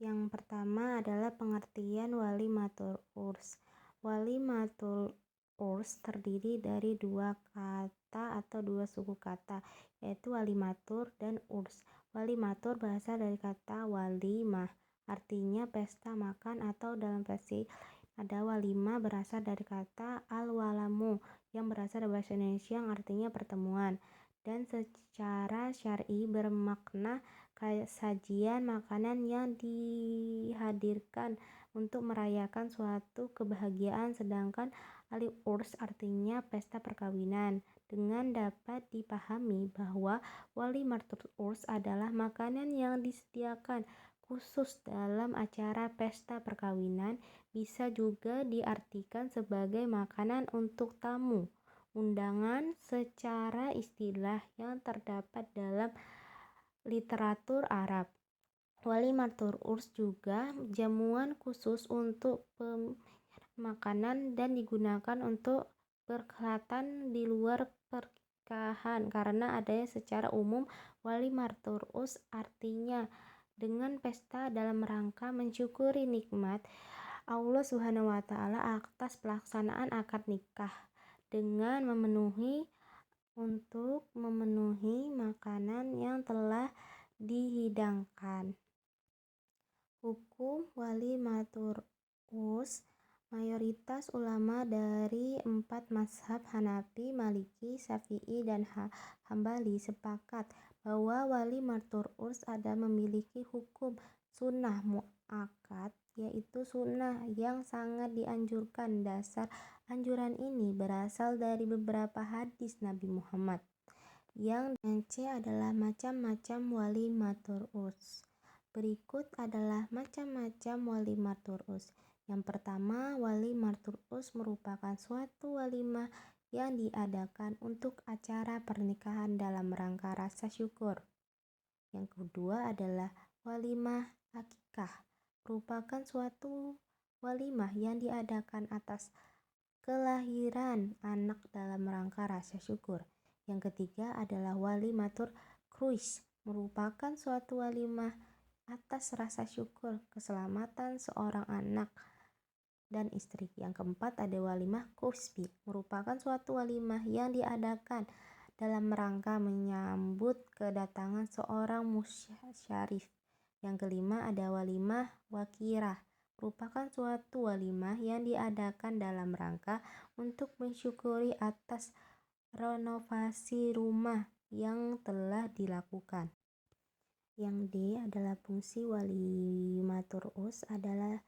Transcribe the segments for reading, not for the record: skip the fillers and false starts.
Yang pertama adalah pengertian walimatul urs. Walimatul urs terdiri dari dua kata atau dua suku kata, yaitu walimatur dan urs. Walimatur berasal dari kata walimah, artinya pesta makan, atau dalam versi ada walimah berasal dari kata al-walamu yang berasal dari bahasa Indonesia yang artinya pertemuan, dan secara syar'i bermakna sajian makanan yang dihadirkan untuk merayakan suatu kebahagiaan, sedangkan al-urs artinya pesta perkawinan. Dengan dapat dipahami bahwa walimatul urs adalah makanan yang disediakan khusus dalam acara pesta perkawinan, bisa juga diartikan sebagai makanan untuk tamu undangan secara istilah yang terdapat dalam literatur Arab. Walimatul urs juga jamuan khusus untuk makanan dan digunakan untuk perhelatan di luar pernikahan karena adanya secara umum. Walimatul urs artinya dengan pesta dalam rangka mensyukuri nikmat Allah Subhanahu wa Ta'ala atas pelaksanaan akad nikah dengan memenuhi makanan yang telah dihidangkan. Hukum walimatul urs. Mayoritas ulama dari 4 mazhab Hanafi, Maliki, Syafi'i, dan Hambali sepakat bahwa walimatul urs ada memiliki hukum sunnah muakkad, yaitu sunnah yang sangat dianjurkan. Dasar anjuran ini berasal dari beberapa hadis Nabi Muhammad. Yang C adalah macam-macam walimatul urs. Berikut adalah macam-macam walimatul urs. Yang pertama, walimatul urs merupakan suatu walimah yang diadakan untuk acara pernikahan dalam rangka rasa syukur. Yang kedua adalah walimah akikah, merupakan suatu walimah yang diadakan atas kelahiran anak dalam rangka rasa syukur. Yang ketiga adalah walimatul kruis, merupakan suatu walimah atas rasa syukur keselamatan seorang anak dan istri. Yang keempat ada walimah kusbi, merupakan suatu walimah yang diadakan dalam rangka menyambut kedatangan seorang musyarif. Yang kelima ada walimah wakirah, merupakan suatu walimah yang diadakan dalam rangka untuk mensyukuri atas renovasi rumah yang telah dilakukan. Yang D adalah fungsi walimatul urs adalah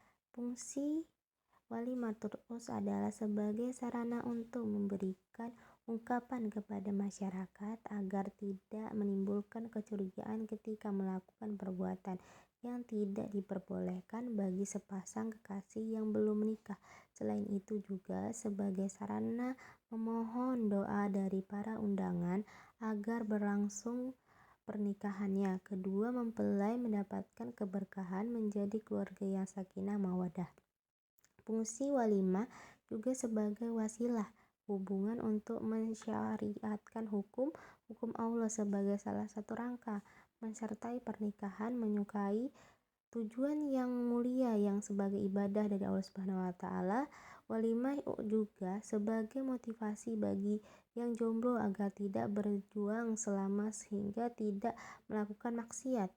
sebagai sarana untuk memberikan ungkapan kepada masyarakat agar tidak menimbulkan kecurigaan ketika melakukan perbuatan yang tidak diperbolehkan bagi sepasang kekasih yang belum menikah. Selain itu juga sebagai sarana memohon doa dari para undangan agar berlangsung pernikahannya. Kedua mempelai mendapatkan keberkahan menjadi keluarga yang sakinah mawaddah. Fungsi walimah juga sebagai wasilah hubungan untuk mensyariatkan hukum Allah sebagai salah satu rangka mensertai pernikahan, menyukai tujuan yang mulia yang sebagai ibadah dari Allah Subhanahu wa Ta'ala. Walimah juga sebagai motivasi bagi yang jomblo agar tidak berjuang selama sehingga tidak melakukan maksiat.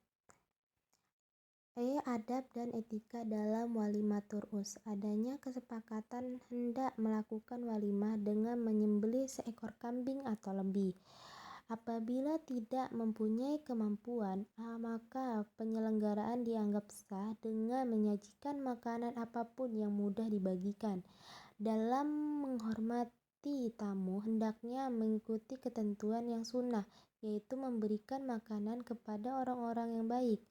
Adab dan etika dalam walimatul urs. Adanya kesepakatan hendak melakukan walimah dengan menyembelih seekor kambing atau lebih. Apabila tidak mempunyai kemampuan, maka penyelenggaraan dianggap sah dengan menyajikan makanan apapun yang mudah dibagikan. Dalam menghormati tamu, hendaknya mengikuti ketentuan yang sunnah, yaitu memberikan makanan kepada orang-orang yang baik.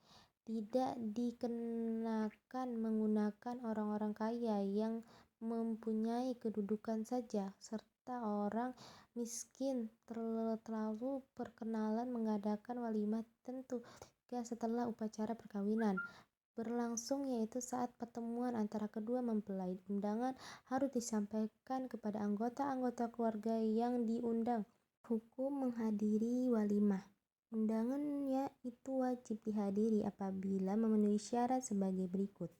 Tidak dikenakan menggunakan orang-orang kaya yang mempunyai kedudukan saja, serta orang miskin. Terlalu perkenalan mengadakan walimah tentu setelah upacara perkawinan berlangsung, yaitu saat pertemuan antara kedua mempelai. Undangan harus disampaikan kepada anggota-anggota keluarga yang diundang. Hukum menghadiri walimah. Undangannya itu wajib dihadiri apabila memenuhi syarat sebagai berikut.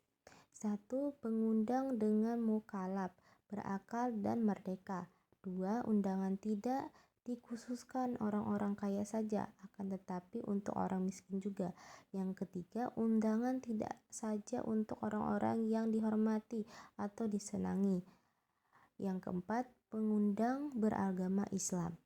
1. Pengundang dengan mukallaf, berakal dan merdeka. 2. Undangan tidak dikhususkan orang-orang kaya saja, akan tetapi untuk orang miskin juga. Yang ketiga, undangan tidak saja untuk orang-orang yang dihormati atau disenangi. Yang keempat, pengundang beragama Islam.